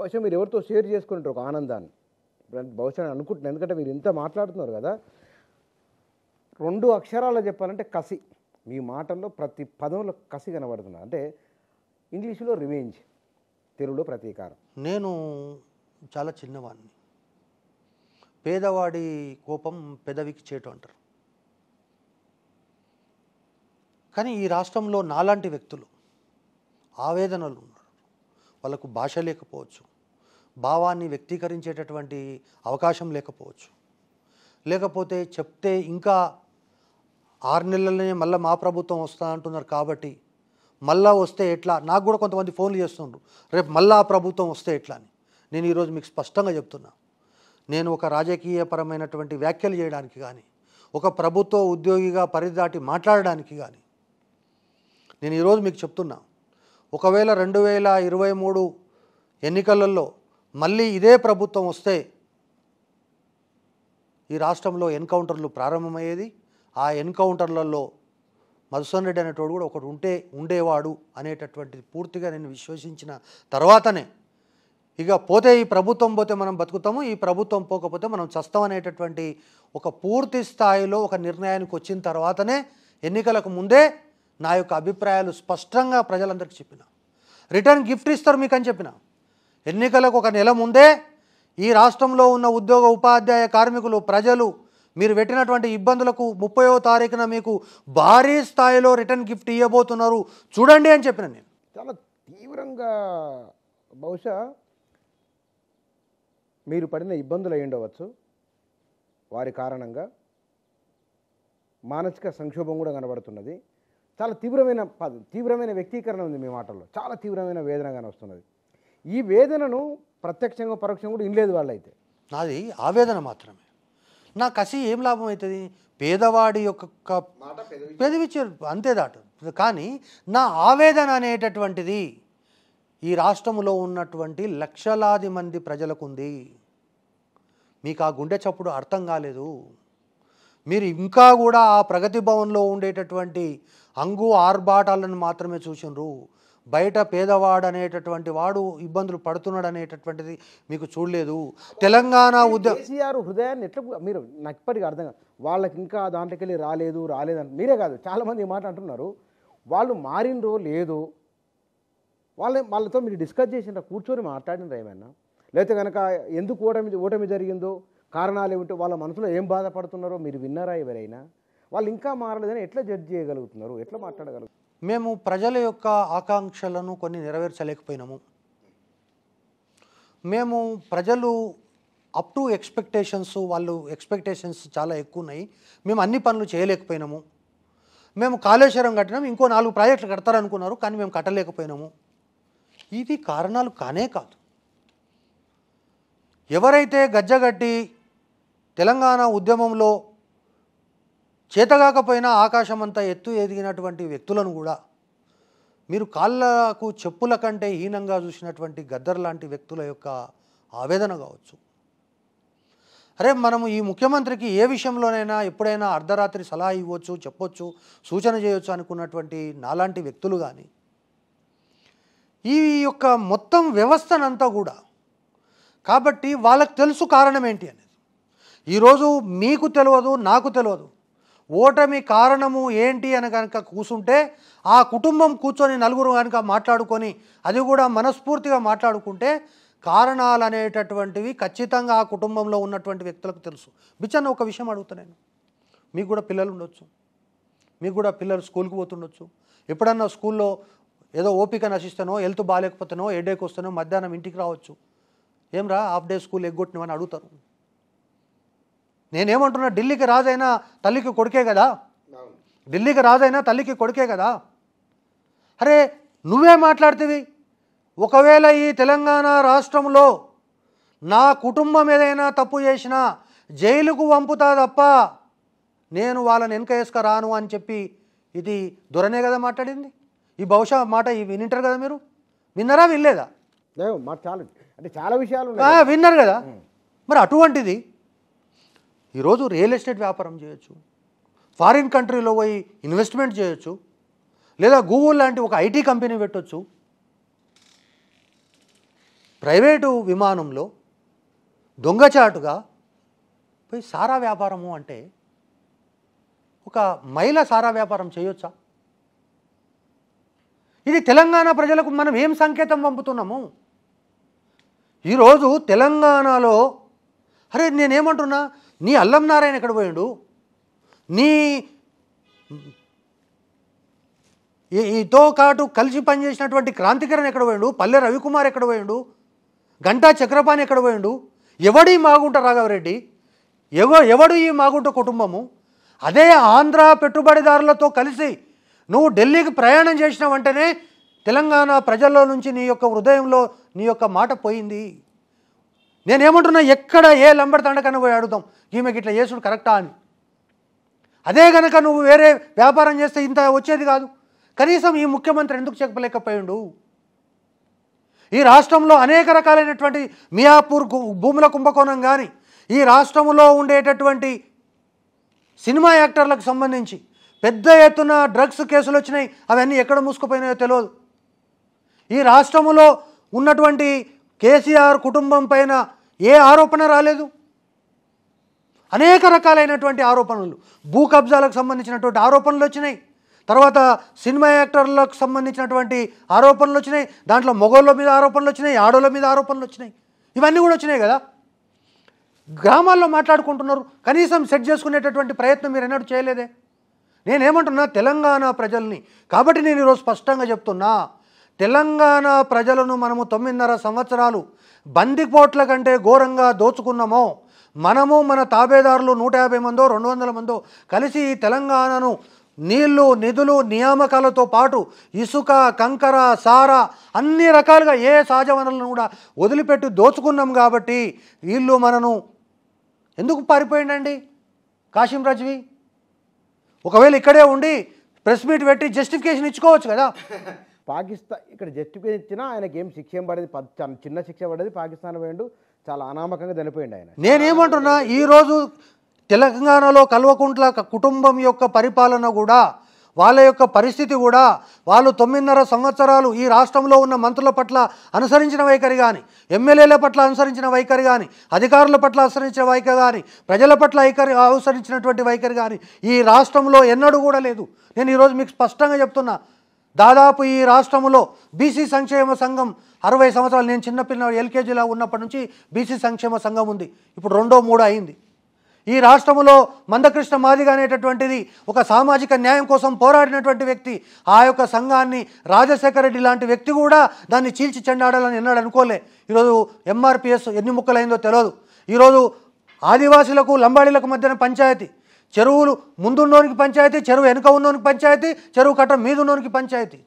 బహుశా మీరు ఎవరితో షేర్ చేసుకుంటారు ఒక ఆనందాన్ని, బహుశా అనుకుంటున్నాను. ఎందుకంటే మీరు ఇంత మాట్లాడుతున్నారు కదా, 2 అక్షరాలు చెప్పాలంటే కసి. మీ మాటల్లో ప్రతి పదంలో కసి కనబడుతున్నారు. అంటే ఇంగ్లీష్లో రివెంజ్, తెలుగులో ప్రతీకారం. నేను చాలా చిన్నవాడిని. పేదవాడి కోపం పెదవికి చేటు అంటారు. కానీ ఈ రాష్ట్రంలో నాలాంటి వ్యక్తులు ఆవేదనలు ఉన్నారు. వాళ్ళకు భాష లేకపోవచ్చు, భావాన్ని వ్యక్తీకరించేటటువంటి అవకాశం లేకపోవచ్చు, లేకపోతే చెప్తే ఇంకా 6 నెలలనే మళ్ళీ మా ప్రభుత్వం వస్తా అంటున్నారు కాబట్టి మళ్ళా వస్తే ఎట్లా, నాకు కూడా కొంతమంది ఫోన్లు చేస్తుండ్రు, రేపు మళ్ళా ప్రభుత్వం వస్తే ఎట్లా అని. నేను ఈరోజు మీకు స్పష్టంగా చెప్తున్నా, నేను ఒక రాజకీయపరమైనటువంటి వ్యాఖ్యలు చేయడానికి కానీ, ఒక ప్రభుత్వ ఉద్యోగిగా పరిదాటి మాట్లాడడానికి కానీ నేను ఈరోజు మీకు చెప్తున్నా, ఒకవేళ 2023 ఎన్నికలలో మళ్ళీ ఇదే ప్రభుత్వం వస్తే ఈ రాష్ట్రంలో ఎన్కౌంటర్లు ప్రారంభమయ్యేది. ఆ ఎన్కౌంటర్లలో మధుసూదన్ రెడ్డి అనేటోడు కూడా ఒకడు ఉండేవాడు అనేటటువంటిది పూర్తిగా నేను విశ్వసించిన తర్వాతనే, ఇక పోతే ఈ ప్రభుత్వం పోతే మనం బతుకుతాము, ఈ ప్రభుత్వం పోకపోతే మనం చస్తాం అనేటటువంటి ఒక పూర్తి స్థాయిలో ఒక నిర్ణయానికి వచ్చిన తర్వాతనే, ఎన్నికలకు ముందే నా యొక్క అభిప్రాయాలు స్పష్టంగా ప్రజలందరికీ చెప్పిన. రిటర్న్ గిఫ్ట్ ఇస్తారు మీకు అని చెప్పిన. ఎన్నికలకు 1 నెల ముందే ఈ రాష్ట్రంలో ఉన్న ఉద్యోగ ఉపాధ్యాయ కార్మికులు ప్రజలు మీరు పెట్టినటువంటి ఇబ్బందులకు 30వ తారీఖున మీకు భారీ స్థాయిలో రిటర్న్ గిఫ్ట్ ఇవ్వబోతున్నారు చూడండి అని చెప్పిన. నేను చాలా తీవ్రంగా బహుశా మీరు పడిన ఇబ్బందులు అయి ఉండవచ్చు, వారి కారణంగా మానసిక సంక్షోభం కూడా కనబడుతున్నది. చాలా తీవ్రమైన వ్యక్తీకరణ ఉంది మీ మాటల్లో, చాలా తీవ్రమైన వేదనగానే వస్తున్నది. ఈ వేదనను ప్రత్యక్షంగా పరోక్షంగా కూడా ఇనలేదు వాళ్ళైతే. నాది ఆవేదన మాత్రమే. నా కసి ఏం లాభం అవుతుంది? పేదవాడి యొక్క పెదవిచ్చారు అంతే దాట. కానీ నా ఆవేదన అనేటటువంటిది ఈ రాష్ట్రంలో ఉన్నటువంటి లక్షలాది మంది ప్రజలకు ఉంది. మీకు ఆ గుండె చప్పుడు అర్థం కాలేదు. మీరు ఇంకా కూడా ఆ ప్రగతి భవన్లో ఉండేటటువంటి అంగు ఆర్భాటాలను మాత్రమే చూసినారు. బయట పేదవాడు అనేటటువంటి వాడు ఇబ్బందులు పడుతున్నాడు అనేటటువంటిది మీకు చూడలేదు. తెలంగాణ కేసీఆర్ హృదయాన్ని ఎట్లా మీరు నాకు ఇప్పటికీ అర్థం కాదు. వాళ్ళకి ఇంకా దాంట్లోకి వెళ్ళి రాలేదని మీరే కాదు చాలామంది ఈ మాట అంటున్నారు. వాళ్ళు మారినరో లేదో వాళ్ళతో మీరు డిస్కస్ చేసినారా, కూర్చొని మాట్లాడినరా ఏమైనా? లేకపోతే కనుక ఎందుకు ఓటమి జరిగిందో కారణాలు ఏమిటో, వాళ్ళ మనసులో ఏం బాధపడుతున్నారో మీరు విన్నారా ఎవరైనా? వాళ్ళు ఇంకా మారలేదని ఎట్లా జడ్జ్ చేయగలుగుతున్నారు, ఎట్లా మాట్లాడగలుగుతున్నారు? మేము ప్రజల యొక్క ఆకాంక్షలను కొన్ని నెరవేర్చలేకపోయినాము. మేము ప్రజలు అప్ టు ఎక్స్పెక్టేషన్స్, వాళ్ళు ఎక్స్పెక్టేషన్స్ చాలా ఎక్కువ ఉన్నాయి, మేము అన్ని పనులు చేయలేకపోయినాము. మేము కాళేశ్వరం కట్టినాము, ఇంకో 4 ప్రాజెక్టులు కడతారనుకున్నారు కానీ మేము కట్టలేకపోయినాము. ఇవి కారణాలు కానే కాదు. ఎవరైతే గజ్జగట్టి తెలంగాణ ఉద్యమంలో చేతగాకపోయినా ఆకాశమంతా ఎత్తు ఎదిగినటువంటి వ్యక్తులను కూడా మీరు కాళ్ళకు చెప్పుల కంటే హీనంగా చూసినటువంటి గద్దర్ లాంటి వ్యక్తుల యొక్క ఆవేదన కావచ్చు. అరే మనము ఈ ముఖ్యమంత్రికి ఏ విషయంలోనైనా ఎప్పుడైనా అర్ధరాత్రి సలహా ఇవ్వచ్చు, చెప్పొచ్చు, సూచన చేయొచ్చు అనుకున్నటువంటి నాలాంటి వ్యక్తులు కానీ ఈ యొక్క మొత్తం వ్యవస్థనంతా కూడా, కాబట్టి వాళ్ళకి తెలుసు కారణం ఏంటి అనేది. ఈరోజు మీకు తెలియదు, నాకు తెలియదు. ఓటమి కారణము ఏంటి అని కనుక కూర్చుంటే ఆ కుటుంబం కూర్చొని 4 కనుక మాట్లాడుకొని అది కూడా మనస్ఫూర్తిగా మాట్లాడుకుంటే కారణాలు అనేటటువంటివి ఖచ్చితంగా ఆ కుటుంబంలో ఉన్నటువంటి వ్యక్తులకు తెలుసు. బిచ్చన్న ఒక విషయం అడుగుతున్నాను, మీకు కూడా పిల్లలు ఉండొచ్చు, మీకు కూడా పిల్లలు స్కూల్కి పోతుండొచ్చు. ఎప్పుడన్నా స్కూల్లో ఏదో ఓపిక నశిస్తానో, హెల్త్ బాగాలేకపోతేనో, హెడేక్ వస్తానో మధ్యాహ్నం ఇంటికి రావచ్చు. ఏం రా హాఫ్ డే స్కూల్ ఎగ్గొట్టినవని అడుగుతారు. నేనేమంటున్నా, ఢిల్లీకి రాజైనా తల్లికి కొడుకే కదా, ఢిల్లీకి రాజైనా తల్లికి కొడుకే కదా. అరే నువ్వే మాట్లాడుతీవి, ఒకవేళ ఈ తెలంగాణ రాష్ట్రంలో నా కుటుంబం ఏదైనా తప్పు చేసినా జైలుకు పంపుతా తప్ప నేను వాళ్ళని వెనక వేసుకురాను అని చెప్పి ఇది దొరనే కదా మాట్లాడింది. ఈ బహుశా మాట వినింటారు కదా, మీరు విన్నారా వినలేదా? చాలా విషయాలు విన్నారు కదా. మరి అటువంటిది ఈరోజు రియల్ ఎస్టేట్ వ్యాపారం చేయొచ్చు, ఫారిన్ కంట్రీలో పోయి ఇన్వెస్ట్మెంట్ చేయొచ్చు, లేదా గూగుల్ లాంటి ఒక ఐటీ కంపెనీ పెట్టవచ్చు. ప్రైవేటు విమానంలో దొంగచాటుగా పోయి సారా వ్యాపారము అంటే ఒక మహిళ సారా వ్యాపారం చేయొచ్చా? ఇది తెలంగాణ ప్రజలకు మనం ఏం సంకేతం పంపుతున్నాము? ఈరోజు తెలంగాణలో అరే నేనేమంటున్నా, నీ అల్లం నారాయణ ఎక్కడ పోయాడు, నీ ఈతో కాటు కలిసి పనిచేసినటువంటి క్రాంతికరణ్ ఎక్కడ పోయాడు, పల్లె రవికుమార్ ఎక్కడ పోయాడు, గంటా చక్రపాణి ఎక్కడ పోయాడు, ఎవడు ఈ మాగుంట రాఘవరెడ్డి, ఎవడు ఈ మాగుంట కుటుంబము? అదే ఆంధ్ర పెట్టుబడిదారులతో కలిసి నువ్వు ఢిల్లీకి ప్రయాణం చేసిన వెంటనే తెలంగాణ ప్రజల్లో నుంచి నీ యొక్క హృదయంలో నీ యొక్క మాట పోయింది. నేనేమంటున్నా, ఎక్కడ ఏ లంబడి తండకన్నా పోయి అడుగుతాం ఈమెకి ఇట్లా చేసుడు కరెక్టా అని. అదే కనుక నువ్వు వేరే వ్యాపారం చేస్తే ఇంత వచ్చేది కాదు. కనీసం ఈ ముఖ్యమంత్రి ఎందుకు చెప్పలేకపోయాడు? ఈ రాష్ట్రంలో అనేక రకాలైనటువంటి మియాపూర్ భూముల కుంభకోణం కానీ, ఈ రాష్ట్రంలో ఉండేటటువంటి సినిమా యాక్టర్లకు సంబంధించి పెద్ద ఎత్తున డ్రగ్స్ కేసులు వచ్చినాయి. అవన్నీ ఎక్కడ మూసుకుపోయినాయో తెలియదు. ఈ రాష్ట్రంలో ఉన్నటువంటి కేసీఆర్ కుటుంబం పైన ఏ ఆరోపణ రాలేదు. అనేక రకాలైనటువంటి ఆరోపణలు, భూ కబ్జాలకు సంబంధించినటువంటి ఆరోపణలు వచ్చినాయి. తర్వాత సినిమా యాక్టర్లకు సంబంధించినటువంటి ఆరోపణలు వచ్చినాయి. దాంట్లో మొగోళ్ళ మీద ఆరోపణలు వచ్చినాయి, ఆడోళ్ళ మీద ఆరోపణలు వచ్చినాయి. ఇవన్నీ కూడా వచ్చినాయి కదా. గ్రామాల్లో మాట్లాడుకుంటున్నారు. కనీసం సెట్ చేసుకునేటటువంటి ప్రయత్నం మీరు ఎన్నడూ చేయలేదే. నేనేమంటున్నా, తెలంగాణ ప్రజల్ని కాబట్టి నేను ఈరోజు స్పష్టంగా చెప్తున్నా, తెలంగాణ ప్రజలను మనము 9.5 సంవత్సరాలు బందిపోట్ల కంటే ఘోరంగా దోచుకున్నామో, మనము మన తాబేదారులు 150 మందో 200 మందో కలిసి ఈ తెలంగాణను నీళ్లు, నిధులు, నియామకాలతో పాటు ఇసుక, కంకర, సారా అన్ని రకాలుగా ఏ సహజ వనరులను కూడా వదిలిపెట్టి దోచుకున్నాం. కాబట్టి వీళ్ళు మనను ఎందుకు పారిపోయిండండి కాశీం రజ్వీ? ఒకవేళ ఇక్కడే ఉండి ప్రెస్ మీట్ పెట్టి జస్టిఫికేషన్ ఇచ్చుకోవచ్చు కదా. పాకిస్తాన్ ఇక్కడ జస్టిఫికేషన్ ఇచ్చినా ఆయనకి ఏం శిక్ష ఏం పడేది, చిన్న శిక్ష పడేది. పాకిస్తాన్ పోయిండు, చాలా అనామకంగా చనిపోయిండు ఆయన. నేనేమంటున్నా, ఈరోజు తెలంగాణలో కల్వకుంట్ల కుటుంబం యొక్క పరిపాలన కూడా, వాళ్ళ యొక్క పరిస్థితి కూడా, వాళ్ళు 9.5 సంవత్సరాలు ఈ రాష్ట్రంలో ఉన్న మంత్రుల పట్ల అనుసరించిన వైఖరి కానీ, ఎమ్మెల్యేల పట్ల అనుసరించిన వైఖరి కానీ, అధికారుల పట్ల అనుసరించిన వైఖరి కానీ, ప్రజల పట్ల అనుసరించినటువంటి వైఖరి కానీ ఈ రాష్ట్రంలో ఎన్నడూ కూడా లేదు. నేను ఈరోజు మీకు స్పష్టంగా చెప్తున్నా, దాదాపు ఈ రాష్ట్రంలో బీసీ సంక్షేమ సంఘం 60 సంవత్సరాలు, నేను చిన్నపిల్ల ఎల్కేజీలో ఉన్నప్పటి నుంచి బీసీ సంక్షేమ సంఘం ఉంది. ఇప్పుడు 2, 3 అయింది. ఈ రాష్ట్రంలో మందకృష్ణ మాదిగ అనేటటువంటిది ఒక సామాజిక న్యాయం కోసం పోరాడినటువంటి వ్యక్తి. ఆ యొక్క సంఘాన్ని రాజశేఖర రెడ్డి లాంటి వ్యక్తి కూడా దాన్ని చీల్చి చెండాడాలని ఎన్నాడు అనుకోలే. ఈరోజు ఎంఆర్పిఎస్ ఎన్ని ముక్కలైందో తెలియదు. ఈరోజు ఆదివాసులకు లంబాడీలకు మధ్యన పంచాయతీ, చెరువులు ముందున్నోనికి పంచాయతీ, చెరువు వెనుక ఉన్నోనికి పంచాయతీ, చెరువు కట్ట మీద ఉన్నోనికి పంచాయతీ.